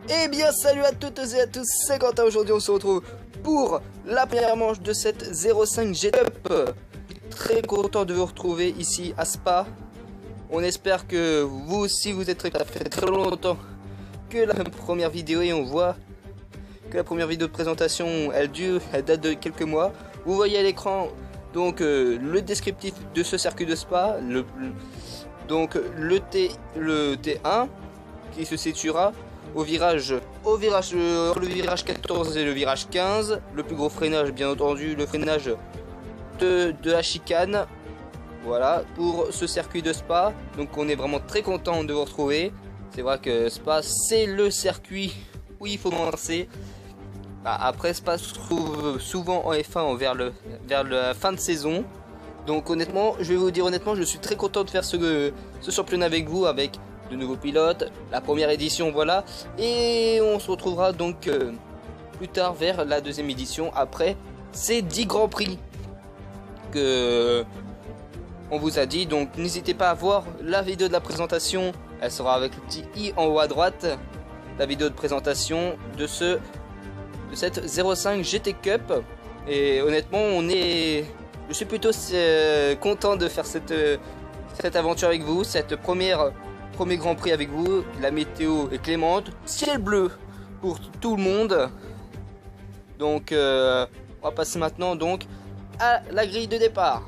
Eh bien salut à toutes et à tous, c'est Quentin. Aujourd'hui on se retrouve pour la première manche de cette 05 GT Cup. Très content de vous retrouver ici à Spa. On espère que vous aussi vous êtes prêts. Ça fait très longtemps que la première vidéo et on voit que la première vidéo de présentation elle date de quelques mois. Vous voyez à l'écran donc le descriptif de ce circuit de Spa, donc le T1 qui se situera le virage 14 et le virage 15, le plus gros freinage bien entendu, le freinage de la chicane. Voilà pour ce circuit de Spa. Donc on est vraiment très content de vous retrouver. C'est vrai que Spa c'est le circuit où il faut commencer. Après Spa se trouve souvent en F1 vers la fin de saison. Donc honnêtement, je vais vous dire honnêtement, je suis très content de faire ce championnat avec vous, avec de nouveaux pilotes, la première édition, voilà. Et on se retrouvera donc plus tard vers la deuxième édition, après ces 10 grands prix que on vous a dit. Donc n'hésitez pas à voir la vidéo de la présentation, elle sera avec le petit i en haut à droite, la vidéo de présentation de cette 05 GT Cup. Et honnêtement je suis plutôt content de faire cette aventure avec vous, cette premier Grand Prix avec vous. La météo est clémente, ciel bleu pour tout le monde. Donc on va passer maintenant donc à la grille de départ.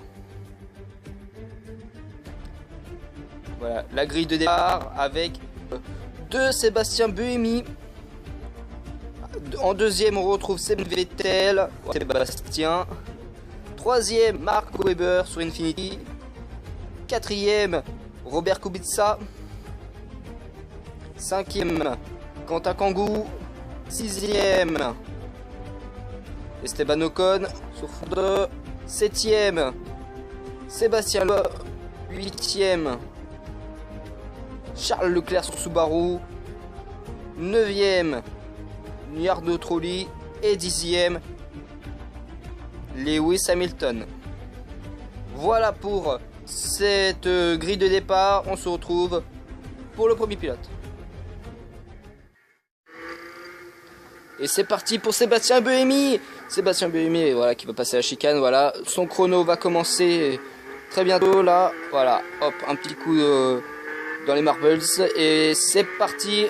Voilà la grille de départ avec de Sébastien Buemi. En deuxième on retrouve Vettel, Sébastien. Troisième Mark Webber sur Infinity. Quatrième Robert Kubica. Cinquième Quentin Kangou. Sixième Esteban Ocon sur Ford. Septième Sébastien Loeb. Huitième Charles Leclerc sur Subaru. Neuvième Riccardo Trulli. Et dixième Lewis Hamilton. Voilà pour cette grille de départ. On se retrouve pour le premier pilote. Et c'est parti pour Sébastien Buemi. Sébastien Buemi, voilà, qui va passer la chicane. Voilà, son chrono va commencer très bientôt là. Voilà, hop, un petit coup dans les marbles. Et c'est parti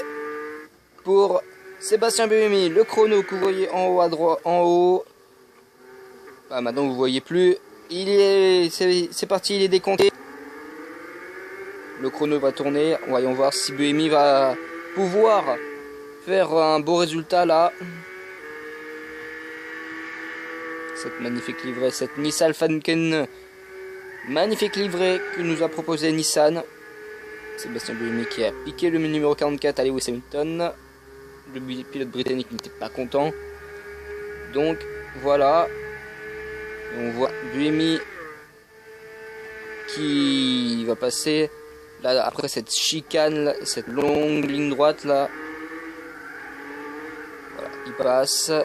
pour Sébastien Buemi. Le chrono que vous voyez en haut à droite, en haut. Ah, maintenant vous voyez plus. C'est parti, il est décompté. Le chrono va tourner. Voyons voir si Buemi va pouvoir faire un beau résultat là. Cette magnifique livrée, cette Nissan Falcon, magnifique livrée que nous a proposé Nissan. Sébastien Buemi qui a piqué le numéro 44 à Lewis Hamilton. Le pilote britannique n'était pas content. Donc voilà. Et on voit Buemi qui va passer là après cette chicane, là, cette longue ligne droite là. Voilà, il passe. Un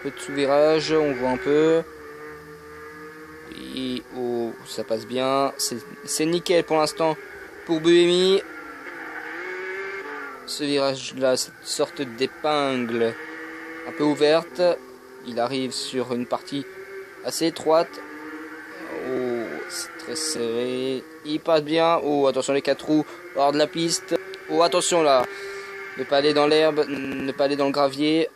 peu de sous-virage, on voit un peu. Et oh, ça passe bien. C'est nickel pour l'instant pour Buemi. Ce virage là, cette sorte d'épingle un peu ouverte. Il arrive sur une partie assez étroite. Oh, c'est très serré. Il passe bien. Oh, attention les 4 roues hors de la piste. Oh, attention là. Ne pas aller dans l'herbe, ne pas aller dans le gravier.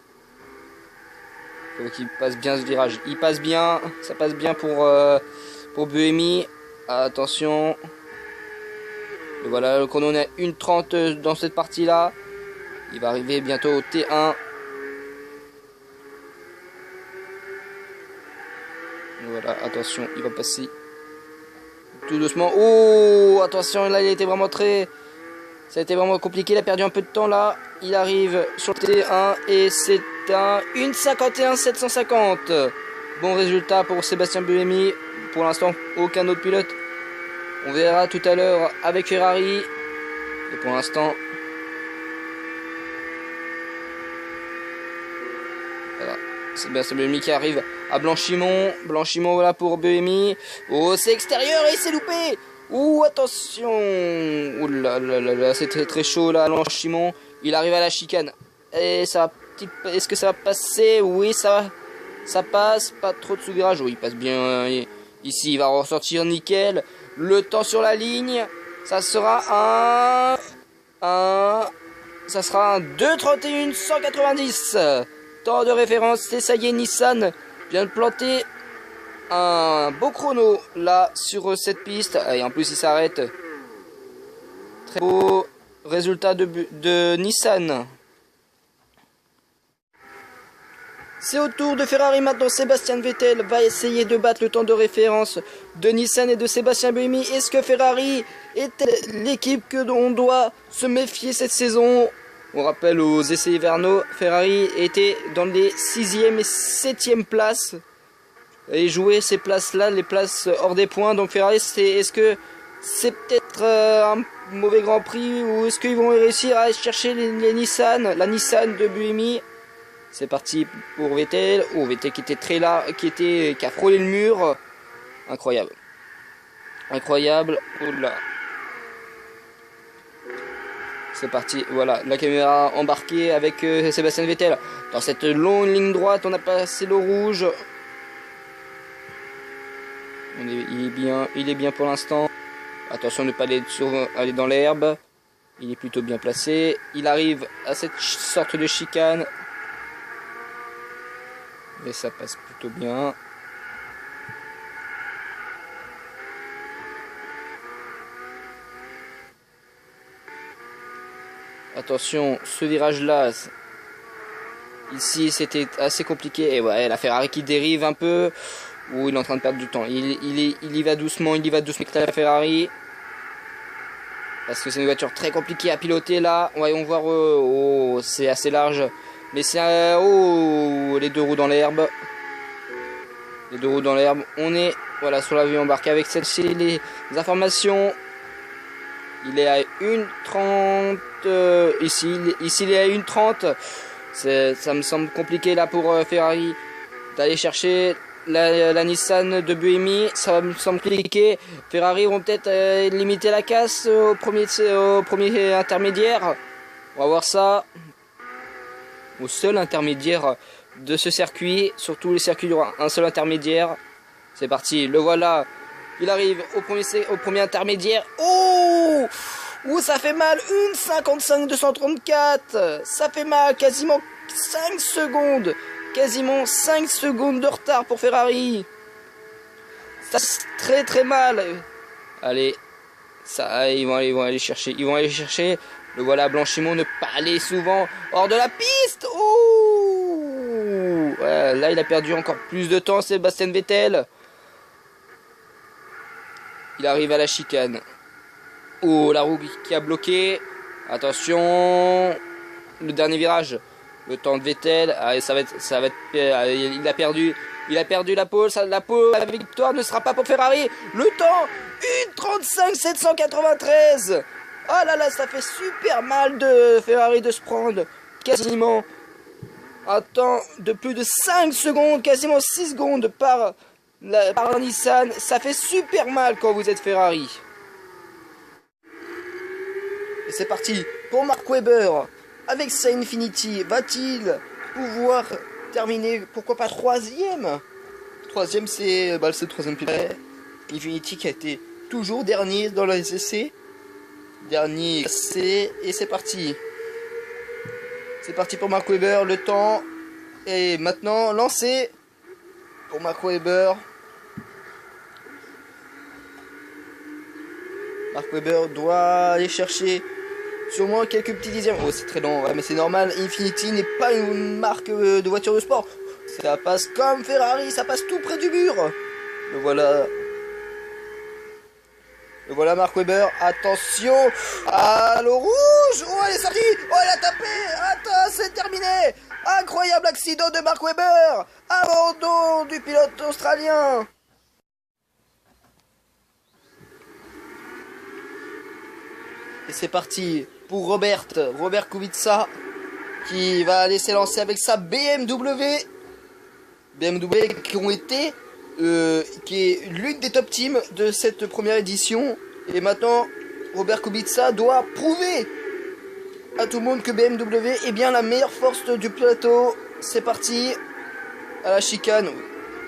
Faut qu'il passe bien ce virage. Il passe bien. Ça passe bien pour Buemi. Attention. Et voilà, le chrono on est à 1:30 dans cette partie là. Il va arriver bientôt au T1. Voilà, attention, il va passer tout doucement. Oh, attention, là il a été vraiment ça a été vraiment compliqué, il a perdu un peu de temps là. Il arrive sur le T1 et c'est un 1:51.750. Bon résultat pour Sébastien Buemi. Pour l'instant, aucun autre pilote. On verra tout à l'heure avec Ferrari. Et pour l'instant, voilà. Sébastien Buemi qui arrive à Blanchimont. Voilà pour Buemi. Oh, c'est extérieur et c'est loupé. Ouh, attention. Ouh là, c'est très chaud là, Blanchimon. Il arrive à la chicane. Et ça va, est-ce que ça va passer? Oui, ça passe. Pas trop de sous-virage. Oui, il passe bien. Ici, il va ressortir nickel. Le temps sur la ligne, ça sera ça sera un 2:31 190. Temps de référence, c'est ça y est, Nissan vient de planter un beau chrono là sur cette piste. Et en plus, il s'arrête. Très beau résultat de Nissan. C'est au tour de Ferrari maintenant. Sébastien Vettel va essayer de battre le temps de référence de Nissan et de Sébastien Buemi. Est-ce que Ferrari est l'équipe que l'on doit se méfier cette saison? On rappelle aux essais hivernaux, Ferrari était dans les 6e et 7e places. Et jouait ces places-là, les places hors des points. Donc Ferrari, est-ce que c'est peut-être un mauvais Grand Prix, ou est-ce qu'ils vont réussir à aller chercher les Nissan, la Nissan de Buemi? C'est parti pour Vettel. Oh, Vettel qui était très là, qui a frôlé le mur. Incroyable. Incroyable. Oh là. C'est parti. Voilà, la caméra embarquée avec Sébastien Vettel. Dans cette longue ligne droite, on a passé le rouge. Il est bien pour l'instant. Attention de ne pas aller dans l'herbe. Il est plutôt bien placé. Il arrive à cette sorte de chicane. Et ça passe plutôt bien. Attention, ce virage-là, ici c'était assez compliqué. Et ouais, la Ferrari qui dérive un peu. Ou il est en train de perdre du temps. Il y va doucement, avec la Ferrari. Parce que c'est une voiture très compliquée à piloter là. Voyons voir. Oh, c'est assez large. Mais c'est les deux roues dans l'herbe. Les deux roues dans l'herbe. On est voilà sur la vue embarquée avec celle-ci. Les informations. Il est à 1:30. Ici il est à 1:30. Ça me semble compliqué là pour Ferrari d'aller chercher la Nissan de Buemi. Ça me semble compliqué. Ferrari vont peut-être limiter la casse au premier intermédiaire. On va voir ça. Au seul intermédiaire de ce circuit. Surtout les circuits, il y aura un seul intermédiaire. C'est parti, le voilà. Il arrive au premier intermédiaire. Oh, ça fait mal. 1:55 234. Ça fait mal. Quasiment 5 secondes. Quasiment 5 secondes de retard pour Ferrari. Ça c'est très très mal. Allez. Ils vont aller chercher. Le voilà, Blanchimon, ne pas aller souvent hors de la piste. Ouh, ouais, là, il a perdu encore plus de temps, Sébastien Vettel. Il arrive à la chicane. Oh, la roue qui a bloqué. Attention. Le dernier virage. Le temps de Vettel. Ah, ça va être, il a perdu la pole. La victoire ne sera pas pour Ferrari. Le temps, 1:35 793. Oh là là, ça fait super mal de Ferrari de se prendre quasiment un temps de plus de 5 secondes, quasiment 6 secondes par Nissan. Ça fait super mal quand vous êtes Ferrari. Et c'est parti pour Mark Webber. Avec sa Infinity, va-t-il pouvoir terminer, pourquoi pas troisième? Troisième, c'est le troisième pilote. Infinity qui a été toujours dernier dans les essais. Dernier essai, et c'est parti. C'est parti pour Mark Webber, le temps est maintenant lancé pour Mark Webber. Mark Webber doit aller chercher sûrement quelques petits dixièmes. Oh, c'est très long, ouais, mais c'est normal. Infinity n'est pas une marque de voiture de sport. Ça passe comme Ferrari, ça passe tout près du mur. Le voilà. Le voilà, Mark Webber. Attention. Ah, le rouge. Oh, elle est sortie. Oh, elle a tapé. Attends, c'est terminé. Incroyable accident de Mark Webber. Abandon du pilote australien. Et c'est parti pour Robert Kubica qui va aller s'élancer avec sa BMW qui ont été qui est l'une des top teams de cette première édition. Et maintenant Robert Kubica doit prouver à tout le monde que BMW est bien la meilleure force du plateau. C'est parti. À la chicane.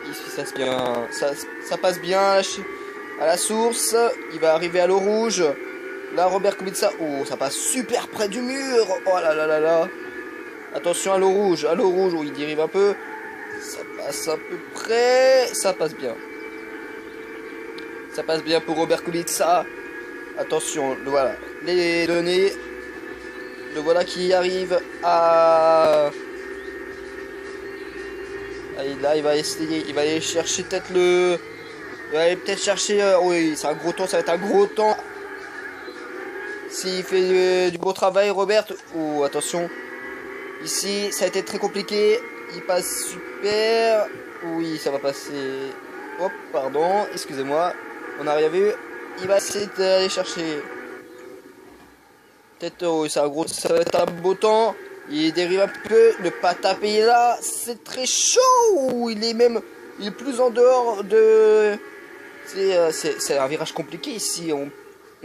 Ici ça, bien, ça passe bien à la source. Il va arriver à l'eau rouge. Là Robert Kubica. Oh, ça passe super près du mur. Oh là là là là. Attention à l'eau rouge. À l'eau rouge où il dérive un peu. Ça passe à peu près. Ça passe bien. Ça passe bien pour Robert Kubica. Attention, voilà. Les données. Le voilà qui arrive à... Là, il va essayer, il va aller chercher peut-être le... Il va aller peut-être chercher... oui, c'est un gros temps, ça va être un gros temps. S'il fait du beau travail, Robert... Oh, attention. Ici, ça a été très compliqué. Il passe super... Oui, ça va passer... Hop, pardon, excusez-moi. On n'a rien vu. Il va essayer d'aller chercher... Peut-être, oh, c'est un gros... Ça va être un beau temps. Il dérive un peu, ne pas taper là, c'est très chaud. Il est plus en dehors de... C'est un virage compliqué ici, on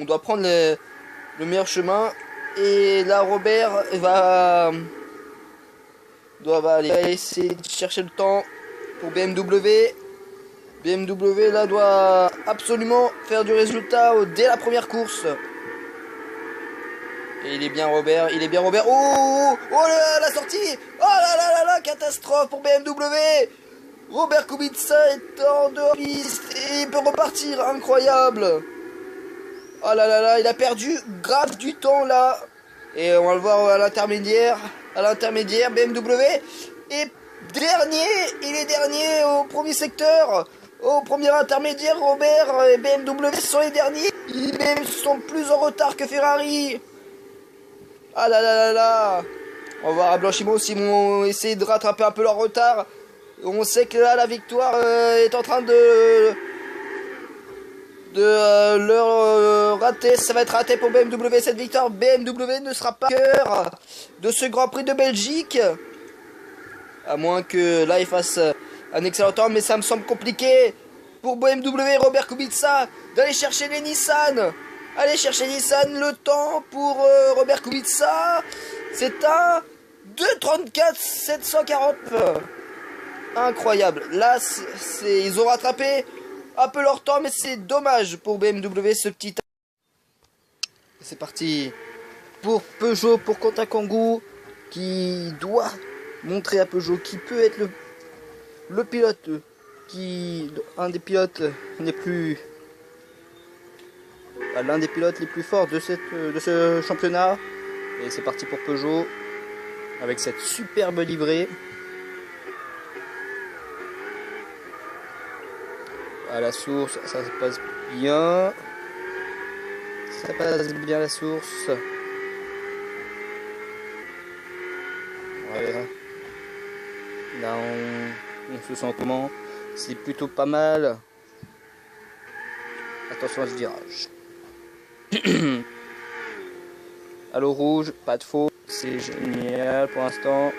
doit prendre le meilleur chemin. Et là Robert va aller essayer de chercher le temps pour BMW. BMW là doit absolument faire du résultat dès la première course. Et il est bien Robert, Oh, la sortie. Oh là là là là, catastrophe pour BMW. Robert Kubica est en dehors piste et il peut repartir, incroyable. Oh là là là, il a perdu grave du temps là. Et on va le voir à l'intermédiaire, BMW est dernier, il est dernier au premier secteur. Au premier intermédiaire, Robert et BMW sont les derniers. Ils même sont plus en retard que Ferrari. Ah là là là là. On va voir à Blanchimont s'ils vont essayer de rattraper un peu leur retard. On sait que là la victoire est en train de leur rater. Ça va être raté pour BMW cette victoire. BMW ne sera pas cœur de ce Grand Prix de Belgique. À moins que là il fasse un excellent temps. Mais ça me semble compliqué pour BMW. Robert Kubica d'aller chercher les Nissan. Allez chercher Nissan, le temps pour Robert Kubica, c'est un 2:34 749. Incroyable. Là, ils ont rattrapé un peu leur temps, mais c'est dommage pour BMW ce petit... C'est parti pour Peugeot, pour Quentin Kangou, qui doit montrer à Peugeot qui peut être le pilote, un des pilotes les plus... l'un des pilotes les plus forts de ce championnat. Et c'est parti pour Peugeot avec cette superbe livrée. À la source, ça se passe bien. Ça passe bien la source. Voilà. Là on se sent comment? C'est plutôt pas mal. Attention à ce virage. À l'eau rouge, pas de faux, c'est génial pour l'instant.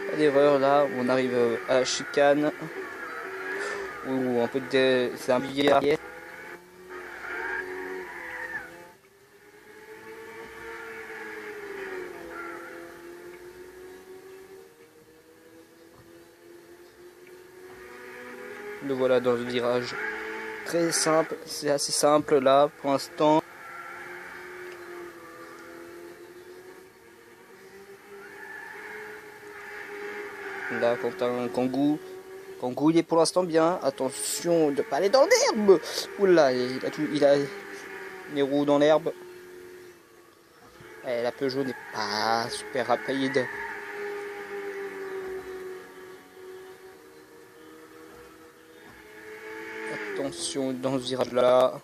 Pas d'erreur là, on arrive à la chicane. Ou un peu de... c'est un billet arrière. Le voilà dans le virage. Très simple, c'est assez simple là pour l'instant. Là, Quentin Kangou. Kangou, il est pour l'instant bien. Attention de ne pas aller dans l'herbe. Oula, il a les roues dans l'herbe. La Peugeot n'est pas super rapide. Attention dans ce virage là.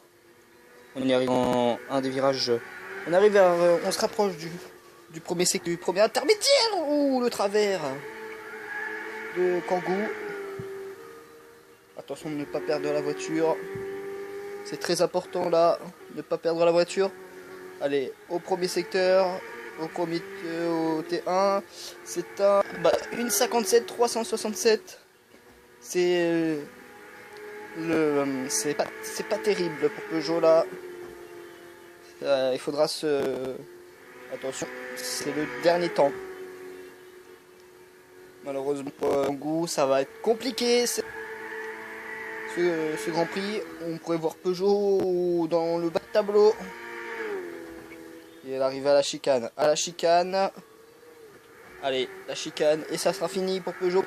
On y arrive en un des virages. On se rapproche du premier secteur, du premier intermédiaire. Ouh, le travers de Kangou. Attention de ne pas perdre la voiture. C'est très important là, ne pas perdre la voiture. Allez, au premier secteur. au premier au T1. C'est un une 57 367. C'est c'est pas terrible pour Peugeot là. Il faudra attention, c'est le dernier temps. Malheureusement pour mon goût, ça va être compliqué. Ce Grand Prix, on pourrait voir Peugeot dans le bas de tableau. Et elle arrive à la chicane. Allez, la chicane. Et ça sera fini pour Peugeot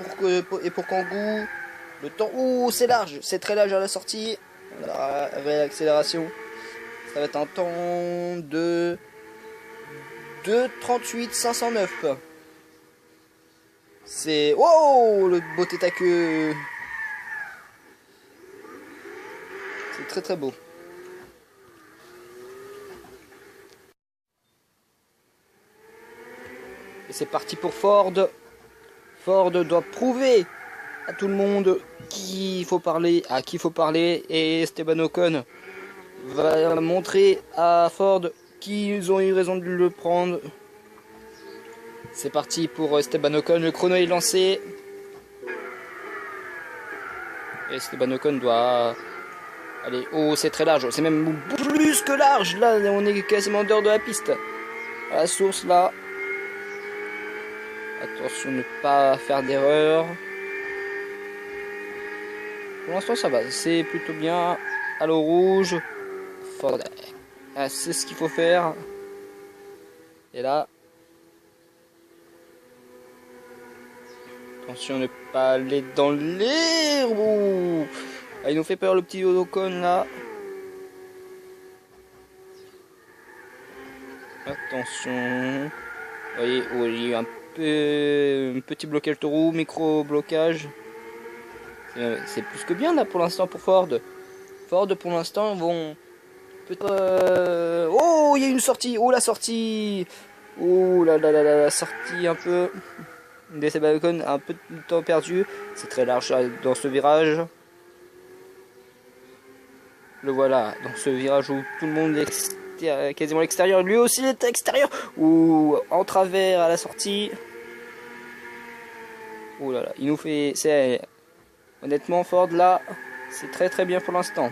et pour Kangoo. Le temps. Ouh, c'est large. C'est très large à la sortie. La réaccélération. Ça va être un temps de 2:38 509. C'est... Oh, le beau tête à queue. C'est très très beau. Et c'est parti pour Ford. Ford doit prouver à tout le monde à qui il faut parler. Et Esteban Ocon va montrer à Ford qu'ils ont eu raison de le prendre. C'est parti pour Esteban Ocon. Le chrono est lancé. Et Esteban Ocon doit... Allez, oh, c'est très large. C'est même plus que large. Là, on est quasiment dehors de la piste. À la source, là. Attention, ne pas faire d'erreur. Pour l'instant, ça va. C'est plutôt bien. À l'eau rouge. Ford. C'est ce qu'il faut faire. Et là. Attention, ne pas aller dans l'herbe. Ah, il nous fait peur, le petit Ocon, là. Attention. Vous voyez, oh, il y a eu un petit blocage de roue, micro-blocage. C'est plus que bien là pour l'instant pour Ford. Ford pour l'instant vont peut-être... Oh, il y a une sortie. Oh, la sortie. Oh la sortie un peu d'Esteban Ocon, un peu de temps perdu. C'est très large dans ce virage. Le voilà dans ce virage où tout le monde est quasiment à l'extérieur. Lui aussi est à l'extérieur. Ou en travers à la sortie. Oh là là, il nous fait... Honnêtement, Ford, là, c'est très très bien pour l'instant.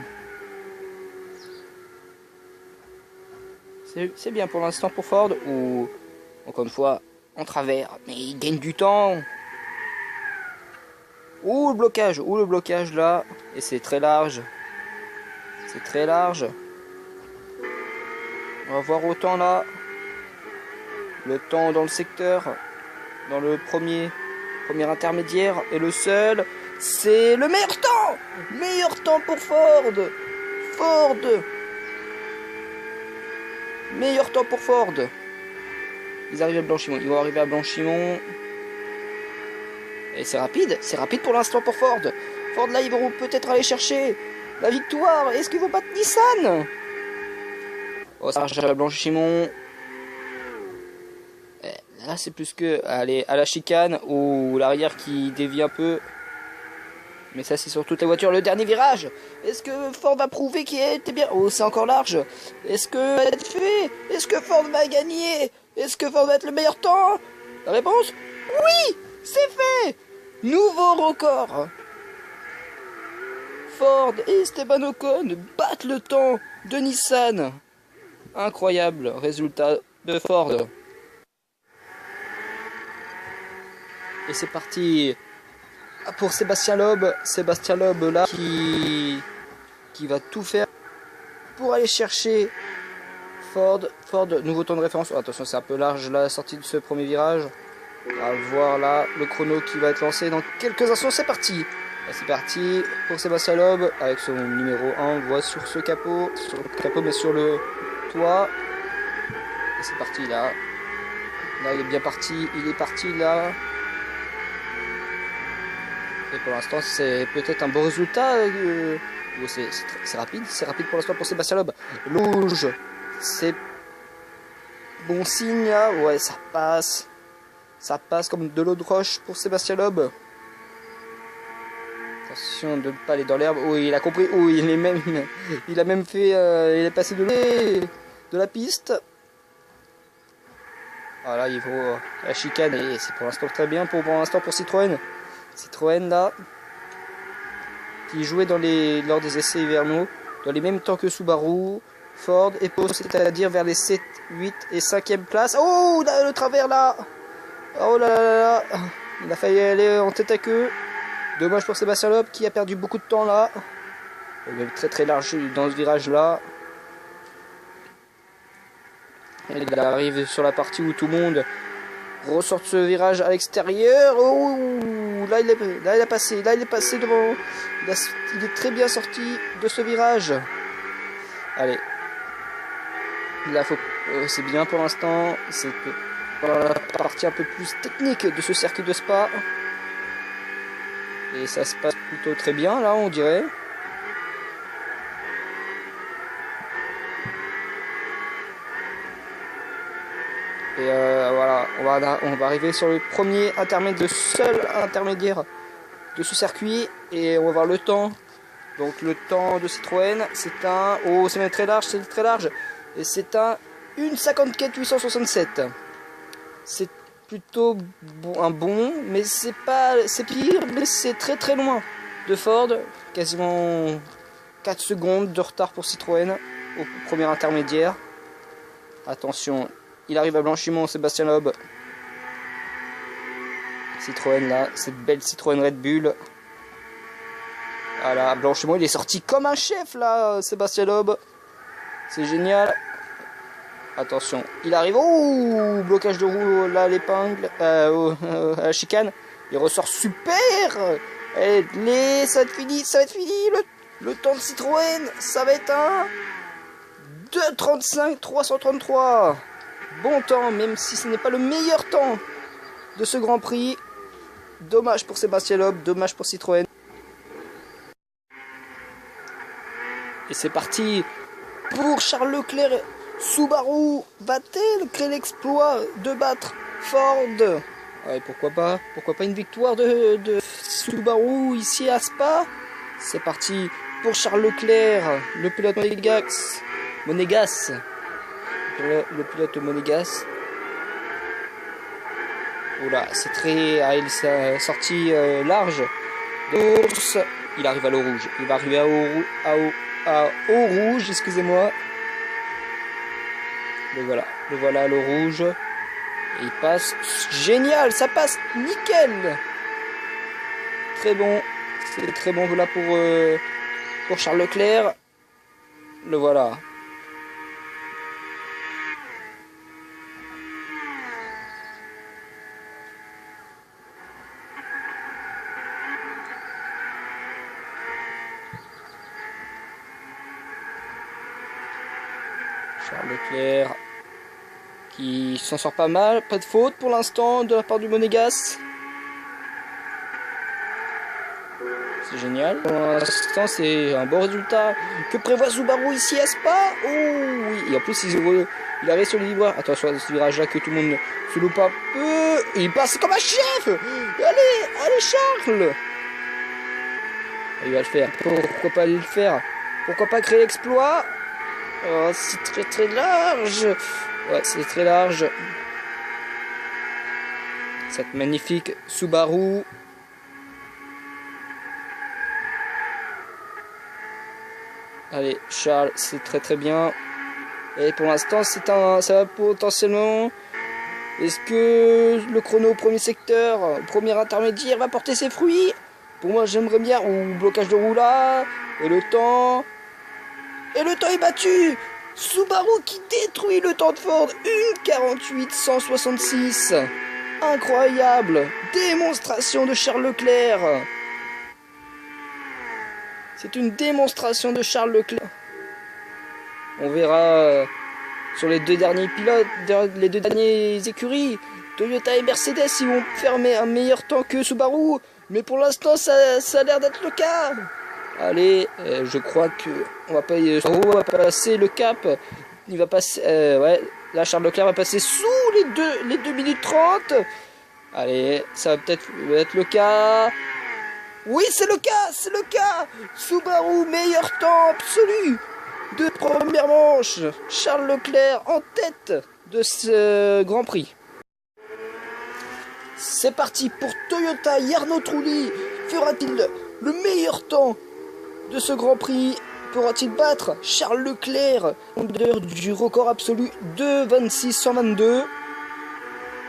C'est bien pour l'instant pour Ford. Ou, encore une fois, en travers. Mais il gagne du temps. Ouh, le blocage là. Et c'est très large. C'est très large. On va voir autant là. Le temps dans le secteur. Dans le premier intermédiaire. Et le seul, c'est le meilleur temps. Meilleur temps pour Ford. Meilleur temps pour Ford. Ils arrivent à Blanchimont. Ils vont arriver à Blanchimont. Et c'est rapide pour l'instant pour Ford. Ford là, ils vont peut-être aller chercher la victoire. Est-ce qu'ils vont battre Nissan? Oh, ça marche à Blanchimont. Là, c'est plus que aller à la chicane ou l'arrière qui dévie un peu. Mais ça, c'est sur toute la voiture. Le dernier virage. Est-ce que Ford va prouver qu'il était bien? Oh, c'est encore large. Est-ce que ça va être fait? Est-ce que Ford va gagner? Est-ce que Ford va être le meilleur temps? La réponse? Oui, c'est fait. Nouveau record. Ford et Esteban Ocon battent le temps de Nissan. Incroyable résultat de Ford. Et c'est parti pour Sébastien Loeb. Sébastien Loeb là qui va tout faire pour aller chercher Ford. Nouveau temps de référence. Oh, attention, c'est un peu large la sortie de ce premier virage. On va voir là le chrono qui va être lancé dans quelques instants. C'est parti. C'est parti pour Sébastien Loeb avec son numéro 1. On le voit sur ce capot. Mais sur le toit. Et c'est parti là. Là, il est bien parti. Il est parti là. Et pour l'instant, c'est peut-être un bon résultat. C'est rapide. C'est rapide pour l'instant pour Sébastien Loeb. Rouge. C'est bon signe là. Ouais, ça passe. Ça passe comme de l'eau de roche pour Sébastien Loeb. Attention de ne pas aller dans l'herbe. Oui, il a compris. Oui, il a même fait. Il est passé de la piste. Voilà, il vaut la chicane et c'est pour l'instant très bien pour l'instant pour Citroën. Citroën là, qui jouait lors des essais hivernaux, dans les mêmes temps que Subaru, Ford et Porsche, c'est-à-dire vers les 7, 8 et 5e place. Oh, là, le travers là. Oh là là là là. Il a failli aller en tête à queue. Dommage pour Sébastien Loeb qui a perdu beaucoup de temps là. Il est très très large dans ce virage là. Il arrive sur la partie où tout le monde ressort de ce virage à l'extérieur. Oh, là il est passé devant. Il est très bien sorti de ce virage. Allez. Là c'est bien pour l'instant. C'est la partie un peu plus technique de ce circuit de Spa. Et ça se passe plutôt très bien là, on dirait. Et voilà, on va arriver sur le premier intermédiaire, le seul intermédiaire de ce circuit. Et on va voir le temps. Donc le temps de Citroën, c'est un... Oh, c'est même très large, c'est très large. Et c'est un 1,54,867. C'est plutôt un bon, mais c'est pire, mais c'est très très loin de Ford. Quasiment 4 secondes de retard pour Citroën au premier intermédiaire. Attention, il arrive à Blanchimont, Sébastien Loeb. Citroën là, cette belle Citroën Red Bull. Voilà, Blanchimont, il est sorti comme un chef là, Sébastien Loeb. C'est génial. Attention, il arrive. Oh, blocage de roue là, l'épingle, à la chicane. Il ressort super. Allez, ça va être fini, ça va être fini. Le temps de Citroën, ça va être un 2,35 333. Bon temps, même si ce n'est pas le meilleur temps de ce Grand Prix. Dommage pour Sébastien Loeb, dommage pour Citroën. Et c'est parti pour Charles Leclerc. Subaru va-t-elle créer l'exploit de battre Ford? Ouais, pourquoi pas une victoire de Subaru ici à Spa. C'est parti pour Charles Leclerc, le pilote Monégas. Le pilote Monégas. Oula, c'est très... Ah, il s'est sorti large de course. Il arrive à l'eau rouge. Il va arriver à eau rouge, excusez-moi. Le voilà à l'eau rouge. Et il passe. Génial, ça passe nickel. Très bon. C'est très bon voilà pour Charles Leclerc. Le voilà. Charles Leclerc qui s'en sort pas mal, pas de faute pour l'instant de la part du Monégas. C'est génial. Pour l'instant, c'est un bon résultat. Que prévoit Subaru ici à Spa? Oh oui, et en plus il arrive sur le livreur. Attention à ce virage là que tout le monde se loupe un peu. Il passe comme un chef. Allez Charles. Il va le faire. Pourquoi pas le faire? Pourquoi pas créer l'exploit? Oh, c'est très très large. Ouais, c'est très large. Cette magnifique Subaru. Allez, Charles, c'est très très bien. Et pour l'instant, ça va potentiellement... Est-ce que le chrono au premier secteur, premier intermédiaire, va porter ses fruits? Pour moi, j'aimerais bien... Ou blocage de roue là. Et le temps... Et le temps est battu. Subaru qui détruit le temps de Ford. 1,48,166. Incroyable. Démonstration de Charles Leclerc. C'est une démonstration de Charles Leclerc. On verra sur les deux derniers pilotes, les deux derniers écuries, Toyota et Mercedes, ils vont faire un meilleur temps que Subaru. Mais pour l'instant, ça a l'air d'être le cas. Allez, je crois que on va passer le cap. Il va passer, ouais, là Charles Leclerc va passer sous les 2 minutes 30. Allez, ça va peut-être être le cas. Oui, c'est le cas. Subaru, meilleur temps absolu de première manche. Charles Leclerc en tête de ce Grand Prix. C'est parti pour Toyota. Jarno Trulli fera-t-il le meilleur temps de ce Grand Prix? Pourra-t-il battre Charles Leclerc, leader du record absolu de 26-122?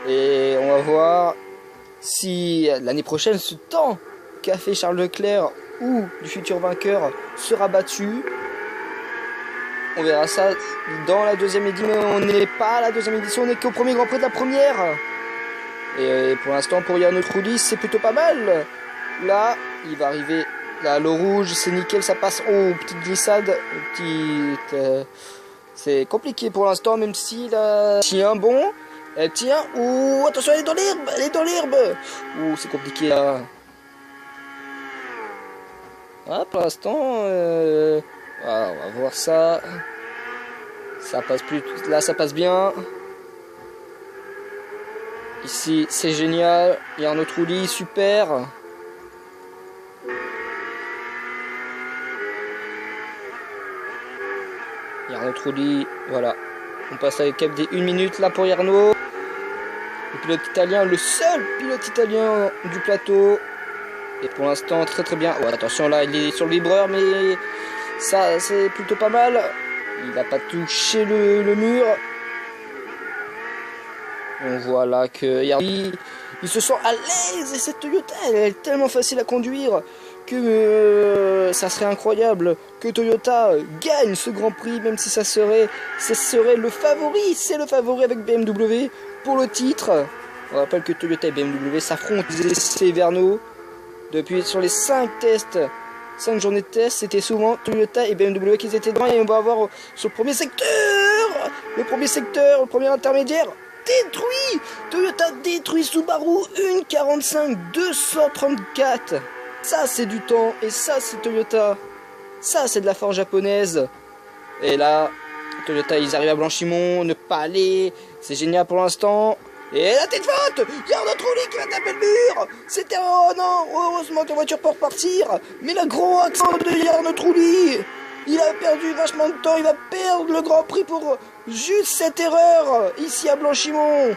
Et on va voir si l'année prochaine ce temps qu'a fait Charles Leclerc ou du futur vainqueur sera battu. On verra ça dans la deuxième édition, mais on n'est pas à la deuxième édition, on n'est qu'au premier Grand Prix de la première. Et pour l'instant, pour Jarno Trulli, c'est plutôt pas mal. Là, il va arriver là, l'eau rouge, c'est nickel, ça passe. Oh, petite glissade, c'est compliqué pour l'instant, même si là, tient bon, elle tient. Ouh, attention, elle est dans l'herbe, elle est dans l'herbe. Ouh, c'est compliqué là. Ah, pour l'instant, ah, on va voir ça. Ça passe plus. Là, ça passe bien. Ici, c'est génial. Jarno Trulli, super. Jarno Trulli, voilà. On passe à la cap des 1 minute là pour Jarno. Le pilote italien, le seul pilote italien du plateau. Et pour l'instant, très très bien. Oh, attention, là, il est sur le vibreur, mais ça, c'est plutôt pas mal. Il n'a pas touché le mur. On voit là que Jarno, il se sent à l'aise. Et cette Toyota, elle est tellement facile à conduire que ça serait incroyable que Toyota gagne ce Grand Prix, même si ce serait le favori. C'est le favori avec BMW pour le titre. On rappelle que Toyota et BMW s'affrontent des essais hivernaux. Depuis sur les 5 tests, 5 journées de tests, c'était souvent Toyota et BMW qui étaient devant. Et on va avoir sur le premier secteur, le premier intermédiaire détruit. Toyota détruit Subaru, une 45-234. Ça c'est du temps et ça c'est Toyota. Ça c'est de la force japonaise. Et là, Toyota ils arrivent à Blanchimont, ne pas aller. C'est génial pour l'instant. Et la tête faute, Jarno Trulli qui va taper le mur. C'était oh non, heureusement que la voiture peut repartir. Mais le gros accent de Jarno Trulli, il a perdu vachement de temps. Il va perdre le Grand Prix pour juste cette erreur ici à Blanchimont. Il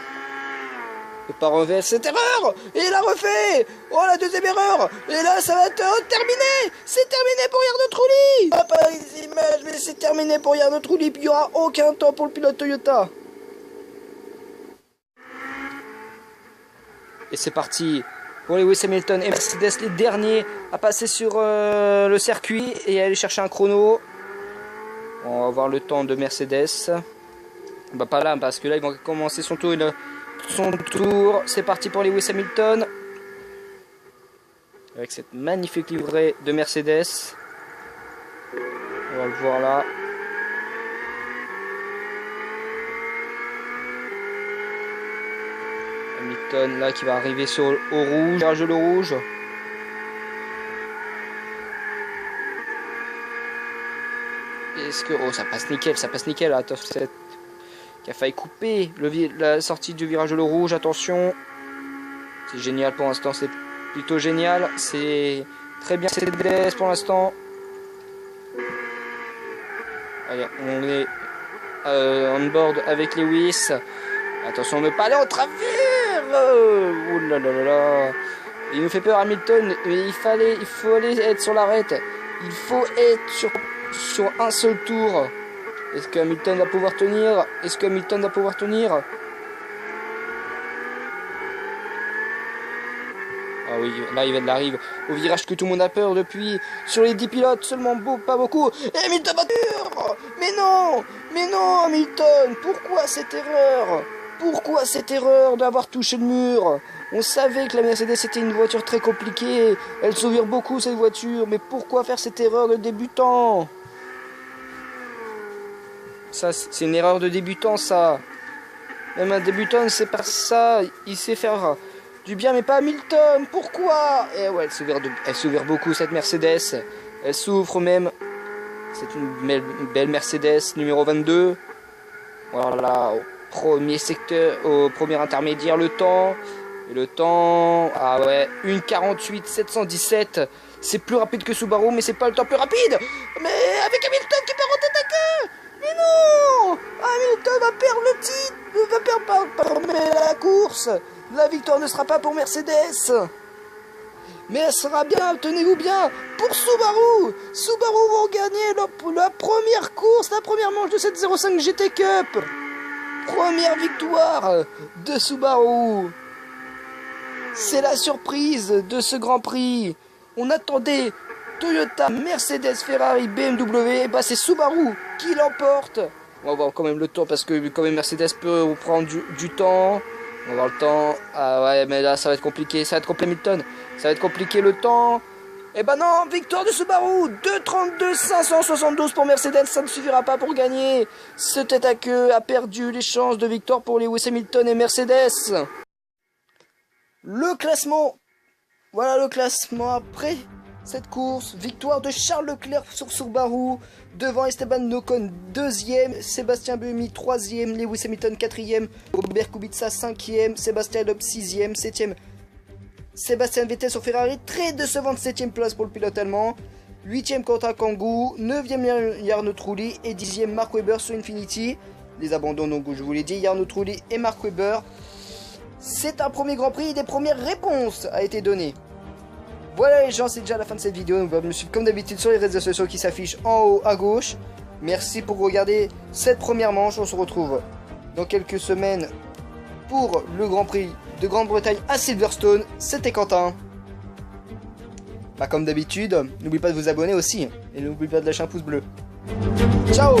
peut pas refaire cette erreur. Et il a refait. Oh la deuxième erreur. Et là ça va être terminé. C'est terminé pour Jarno Trulli. Pas les images, mais c'est terminé pour Jarno Trulli. Puis il n'y aura aucun temps pour le pilote Toyota. Et c'est parti pour Lewis Hamilton et Mercedes, les derniers à passer sur le circuit et aller chercher un chrono. On va voir le temps de Mercedes. Bah pas là parce que là ils vont commencer son tour. C'est parti pour Lewis Hamilton. Avec cette magnifique livrée de Mercedes. On va le voir là. Hamilton là qui va arriver sur au rouge, virage de l'eau rouge. Est-ce que oh ça passe nickel, attention cette qui a failli couper la sortie du virage de l'eau rouge, attention. C'est génial pour l'instant, c'est plutôt génial, c'est très bien Mercedes pour l'instant. Allez, on est on board avec Lewis. Attention, ne pas aller au travers. Oh là là là là. Il nous fait peur Hamilton, mais il faut aller être sur l'arête. Il faut être sur un seul tour. Est-ce que Hamilton va pouvoir tenir? Ah oui, là il arrive au virage que tout le monde a peur depuis. Sur les 10 pilotes, seulement pas beaucoup. Et Hamilton batture. Mais non Hamilton, pourquoi cette erreur d'avoir touché le mur? On savait que la Mercedes était une voiture très compliquée. Elle s'ouvre beaucoup cette voiture. Mais pourquoi faire cette erreur de débutant? Ça, c'est une erreur de débutant, ça. Même un débutant, c'est pas ça. Il sait faire du bien, mais pas Hamilton. Pourquoi? Et ouais, elle s'ouvre beaucoup, cette Mercedes. Elle s'ouvre même. C'est une belle Mercedes, numéro 22. Voilà, au premier secteur, au premier intermédiaire, le temps. Et le temps, ah ouais, 1:48,717. C'est plus rapide que Subaru, mais c'est pas le temps plus rapide. Mais avec Hamilton qui perd en tête à queue. Mais non, Hamilton va perdre le titre, va perdre la course. La victoire ne sera pas pour Mercedes, mais elle sera bien, tenez-vous bien, pour Subaru. Subaru vont gagner la première course, la première manche de cette 05 GT Cup. Première victoire de Subaru. C'est la surprise de ce Grand Prix. On attendait Toyota, Mercedes, Ferrari, BMW. Et bah c'est Subaru qui l'emporte. On va voir quand même le temps parce que quand même Mercedes peut prendre du temps. On va voir le temps. Ah ouais, mais là ça va être compliqué. Ça va être compliqué, Hamilton. Ça va être compliqué le temps. Et bah non, victoire de Subaru. 2,32 572 pour Mercedes. Ça ne suffira pas pour gagner. Ce tête à queue a perdu les chances de victoire pour Lewis Hamilton et Mercedes. Le classement. Voilà le classement après cette course. Victoire de Charles Leclerc sur Subaru. Devant Esteban Ocon 2e, Sébastien Buemi 3e, Lewis Hamilton 4e, Robert Kubica 5e, Sébastien Loeb 6e, 7e, Sébastien Vettel sur Ferrari, très décevante 7e place pour le pilote allemand, 8e Quentin Kangou, 9e Jarno Trulli et 10e Mark Webber sur Infinity. Les abandons, donc je vous l'ai dit, Jarno Trulli et Mark Webber. C'est un premier Grand Prix et des premières réponses a été données. Voilà les gens, c'est déjà la fin de cette vidéo. Vous me suivre comme d'habitude sur les réseaux sociaux qui s'affichent en haut à gauche. Merci pour regarder cette première manche. On se retrouve dans quelques semaines pour le Grand Prix de Grande-Bretagne à Silverstone. C'était Quentin. Bah, comme d'habitude, n'oubliez pas de vous abonner aussi. Et n'oubliez pas de lâcher un pouce bleu. Ciao!